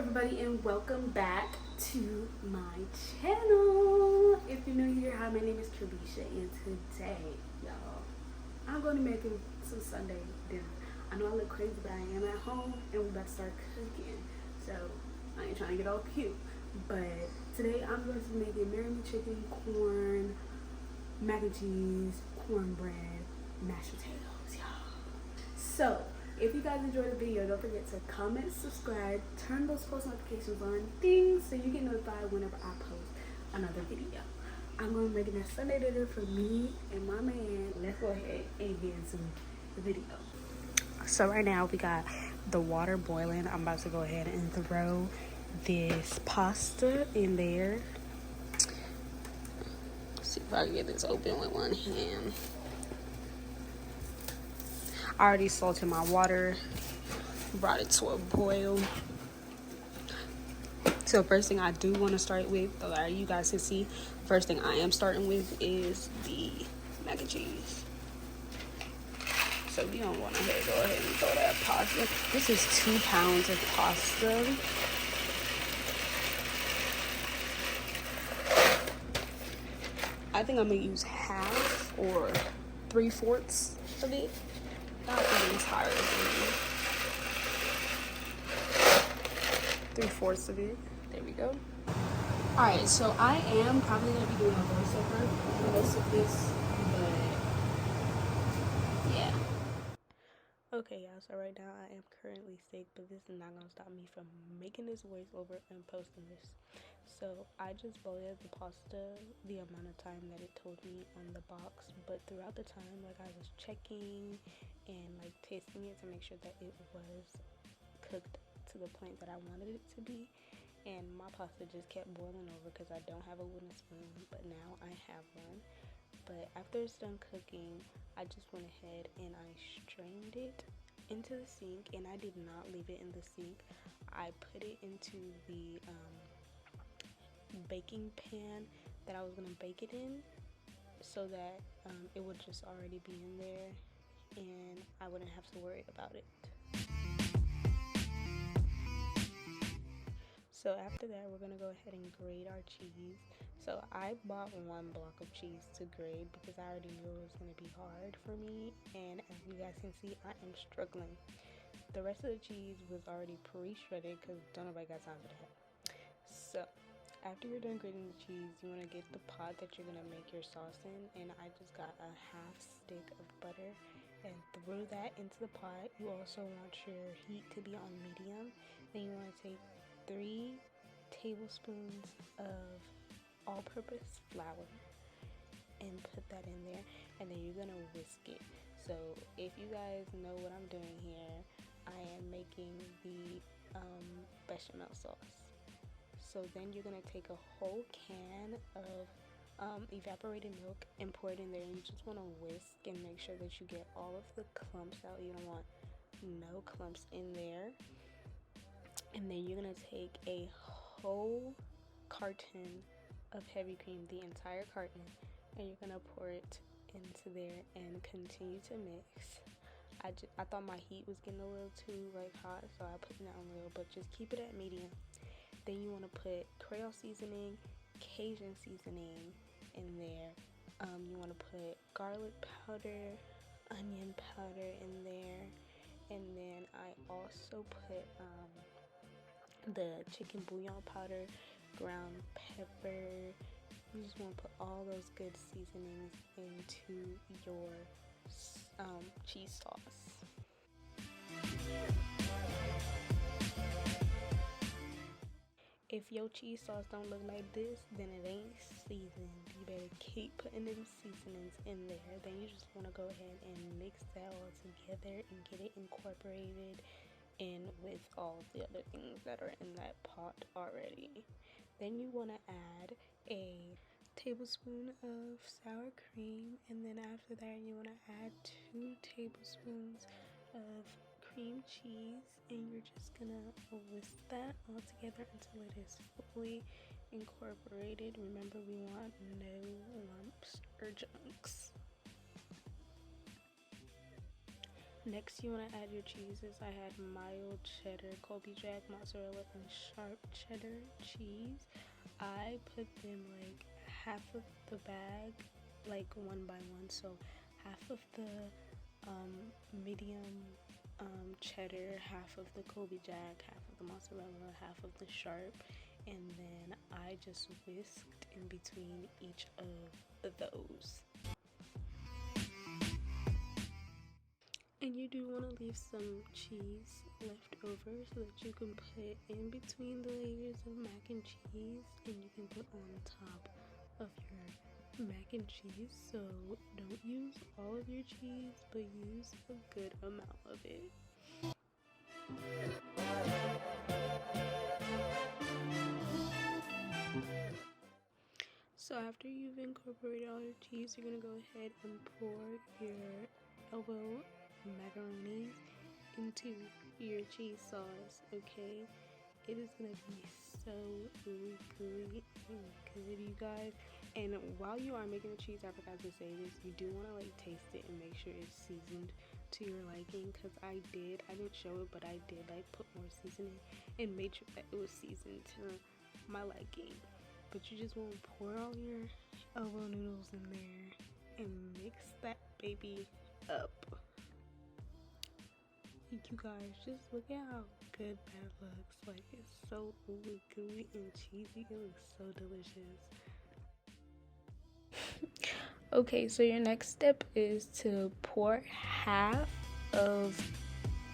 everybody, and welcome back to my channel. If you're new here, hi, my name is Kelisha, and today, y'all, I'm going to be making some Sunday dinner. I know I look crazy, but I am at home, and we're about to start cooking, so I ain't trying to get all cute, but today I'm going to be making marry chicken, corn, mac and cheese, cornbread, mashed potatoes, y'all. So if you guys enjoyed the video, don't forget to comment, subscribe, turn those post notifications on, ding, so you get notified whenever I post another video. I'm going to be making a Sunday dinner for me and my man. Let's go ahead and get into the video. So right now we got the water boiling. I'm about to go ahead and throw this pasta in there. Let's see if I can get this open with one hand. I already salted my water, brought it to a boil. So first thing I do want to start with, you guys can see, first thing I am starting with is the mac and cheese. So we don't want to go ahead and throw that pasta. This is 2 pounds of pasta. I think I'm going to use half or 3/4 of it. Not the entire thing. 3/4 of it. There we go. Alright, so I am probably going to be doing a voiceover for most of this, but yeah. Okay, y'all, so right now I am currently sick, but this is not going to stop me from making this voiceover and posting this. So I just boiled the pasta the amount of time that it told me on the box, but throughout the time, like, I was checking and like tasting it to make sure that it was cooked to the point that I wanted it to be, and my pasta just kept boiling over because I don't have a wooden spoon, but now I have one. But after it's done cooking, I just went ahead and I strained it into the sink, and I did not leave it in the sink. I put it into the baking pan that I was gonna bake it in, so that it would just already be in there and I wouldn't have to worry about it. So after that, we're gonna go ahead and grate our cheese. So I bought 1 block of cheese to grate because I already knew it was gonna be hard for me, and as you guys can see, I am struggling. The rest of the cheese was already pre-shredded because don't nobody got time for that. So after you're done grating the cheese, you want to get the pot that you're going to make your sauce in, and I just got a half stick of butter and threw that into the pot. You also want your heat to be on medium. Then you want to take 3 tablespoons of all-purpose flour and put that in there, and then you're going to whisk it. So if you guys know what I'm doing here, I am making the bechamel sauce. So then you're going to take a whole can of evaporated milk and pour it in there, and you just want to whisk and make sure that you get all of the clumps out. You don't want no clumps in there. And then you're going to take a whole carton of heavy cream, the entire carton, and you're going to pour it into there and continue to mix. I thought my heat was getting a little too hot, so I put it down a little, but just keep it at medium. Then you want to put Creole seasoning, Cajun seasoning in there. You want to put garlic powder, onion powder in there. And then I also put the chicken bouillon powder, ground pepper. You just want to put all those good seasonings into your cheese sauce. If your cheese sauce don't look like this, then it ain't seasoned. You better keep putting them seasonings in there. Then you just want to go ahead and mix that all together and get it incorporated in with all the other things that are in that pot already. Then you want to add a tablespoon of sour cream, and then after that you want to add 2 tablespoons of cream cheese, and you're just gonna whisk that all together until it is fully incorporated. Remember, we want no lumps or chunks. Next, you want to add your cheeses. I had mild cheddar, Colby Jack, mozzarella, and sharp cheddar cheese. I put them like half of the bag, like one by one. So half of the medium cheddar, half of the Colby Jack, half of the mozzarella, half of the sharp, and then I just whisked in between each of those. And you do want to leave some cheese left over so that you can put in between the layers of mac and cheese, and you can put on top of your mac and cheese. So don't use all of your cheese, but use a good amount of it. So after you've incorporated all your cheese, you're gonna go ahead and pour your elbow macaronis into your cheese sauce, okay? It is gonna be so gooey and good, you guys. And while you are making the cheese, I forgot to say this, you do want to like taste it and make sure it's seasoned to your liking, because I didn't show it, but I did like put more seasoning and made sure that it was seasoned to my liking. But you just want to pour all your elbow noodles in there and mix that baby up. You guys, just look at how good that looks. Like, it's so gooey and cheesy. It looks so delicious. Okay, so your next step is to pour half of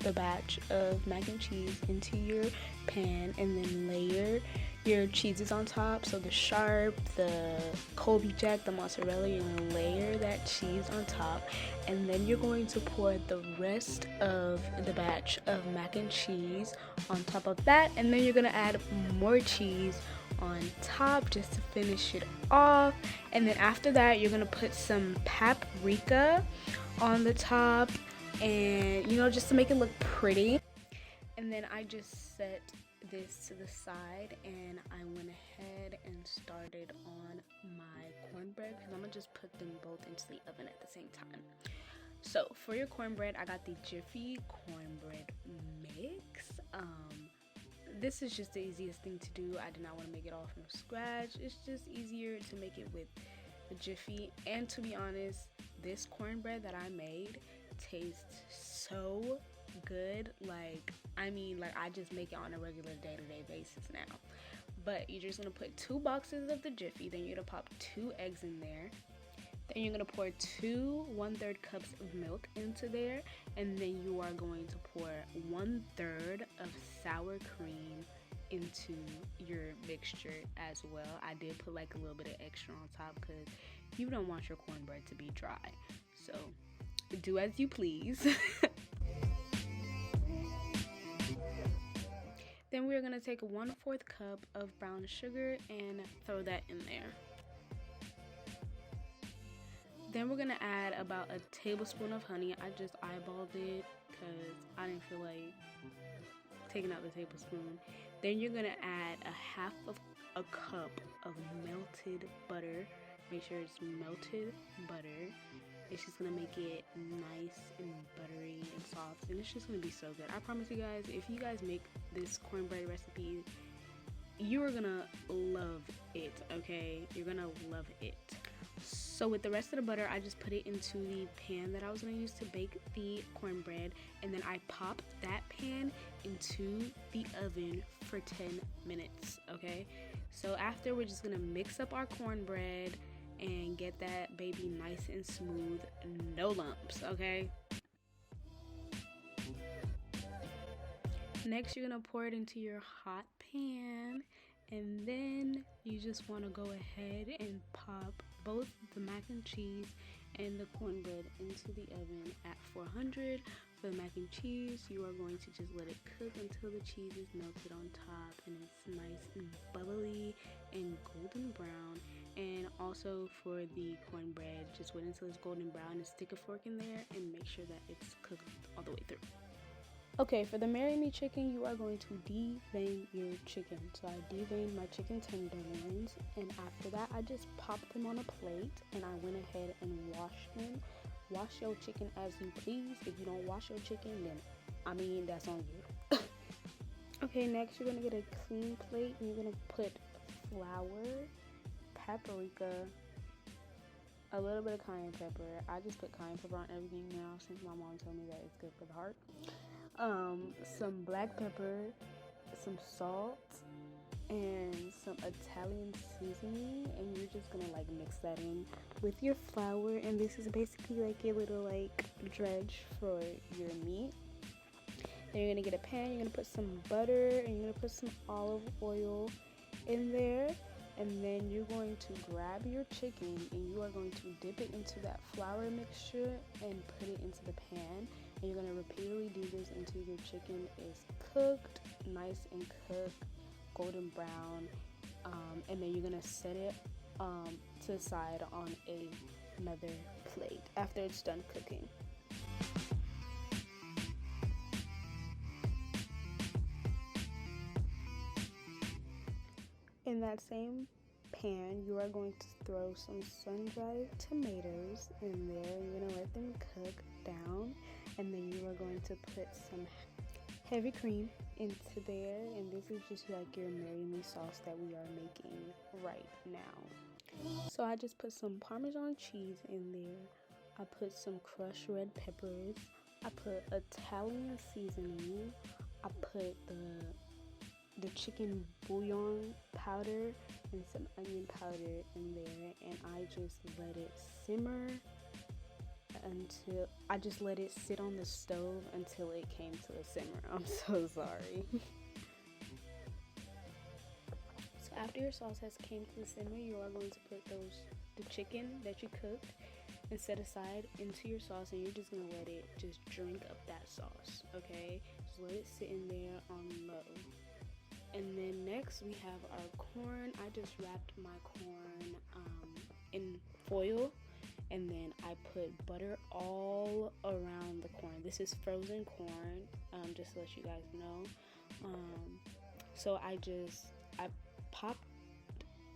the batch of mac and cheese into your pan, and then layer your cheeses on top. So the sharp, the Colby Jack, the mozzarella, you're gonna layer that cheese on top, and then you're going to pour the rest of the batch of mac and cheese on top of that, and then you're gonna add more cheese on top just to finish it off. And then after that, you're gonna put some paprika on the top, and just to make it look pretty. And then I just set this to the side, and I went ahead and started on my cornbread, because I'm gonna just put them both into the oven at the same time. So for your cornbread, I got the Jiffy cornbread mix. This is just the easiest thing to do. I did not want to make it all from scratch. It's just easier to make it with the Jiffy. And to be honest, this cornbread that I made tastes so good. I just make it on a regular day-to-day basis now. But you're just gonna put 2 boxes of the Jiffy, then you're gonna pop 2 eggs in there. Then you're gonna pour 2 1/3 cups of milk into there, and then you are going to pour 1/3 of sour cream into your mixture as well. I did put like a little bit of extra on top because you don't want your cornbread to be dry. So do as you please. Then we're gonna take 1/4 cup of brown sugar and throw that in there. Then we're gonna add about a tablespoon of honey. I just eyeballed it because I didn't feel like taking out the tablespoon. Then you're gonna add a half of a cup of melted butter. Make sure it's melted butter. It's just gonna make it nice and buttery and soft, and it's just gonna be so good. I promise you guys, if you guys make this cornbread recipe, you are gonna love it, okay? You're gonna love it. So with the rest of the butter, I just put it into the pan that I was gonna use to bake the cornbread, and then I popped that pan into the oven for 10 minutes, okay? So after, we're just gonna mix up our cornbread and get that baby nice and smooth, no lumps, okay? Next, you're gonna pour it into your hot pan, and then you just want to go ahead and pop both the mac and cheese and the cornbread into the oven at 400. For the mac and cheese, you are going to just let it cook until the cheese is melted on top and it's nice and bubbly and golden brown. And also for the cornbread, just wait until it's golden brown and stick a fork in there and make sure that it's cooked all the way through. Okay, for the marry me chicken, you are going to devein your chicken. So I deveined my chicken tenderloins, and after that I just popped them on a plate, and I went ahead and washed them wash your chicken as you please. If you don't wash your chicken, then I mean, that's on you. Okay, next you're gonna get a clean plate and you're gonna put flour, paprika, a little bit of cayenne pepper. I just put cayenne pepper on everything now since my mom told me that it's good for the heart. Some black pepper, some salt, and some Italian seasoning, and you're just gonna like mix that in with your flour, and this is basically like a little like dredge for your meat. Then you're gonna get a pan, you're gonna put some butter, and you're gonna put some olive oil in there, and then you're going to grab your chicken and you are going to dip it into that flour mixture and put it into the pan, and you're gonna repeatedly do this until your chicken is cooked, nice and cooked, golden brown, and then you're gonna set it to the side on another plate after it's done cooking. In that same pan, you are going to throw some sun-dried tomatoes in there. You're gonna let them cook down, and then you are going to put some heavy cream into there, and this is just like your marinade sauce that we are making right now. So I just put some Parmesan cheese in there. I put some crushed red peppers. I put Italian seasoning. I put the chicken bouillon powder and some onion powder in there, and I just let it simmer until I just let it sit on the stove until it came to a simmer. I'm so sorry. So after your sauce has came to the simmer, you are going to put the chicken that you cooked and set aside into your sauce, and you're just gonna let it just drink up that sauce. Okay, just let it sit in there on low. And then next we have our corn. I just wrapped my corn in foil, and then I put butter all around the corn. This is frozen corn, just to let you guys know. So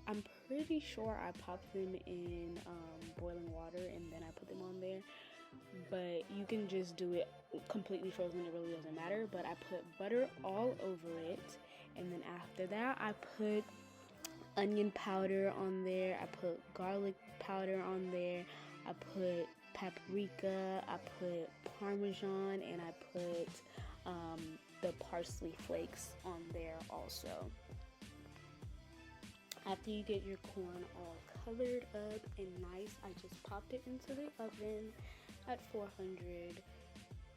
I'm pretty sure I popped them in boiling water and then I put them on there. But you can just do it completely frozen, it really doesn't matter. But I put butter all over it, and then after that I put onion powder on there, I put garlic powder on there, I put paprika, I put Parmesan, and I put the parsley flakes on there also. After you get your corn all colored up and nice, I just popped it into the oven at 400.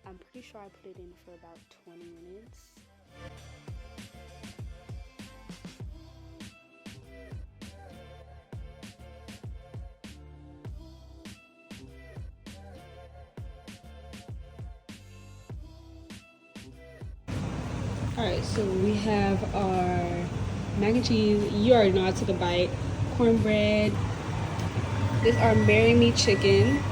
I'm pretty sure I put it in for about 20 minutes. Alright, so we have our mac and cheese. You already know I took a bite. Cornbread. This is our marry me chicken.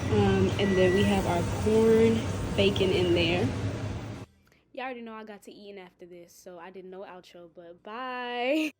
And then we have our corn, bacon in there. Y'all already know I got to eating after this, so I did no outro, but bye.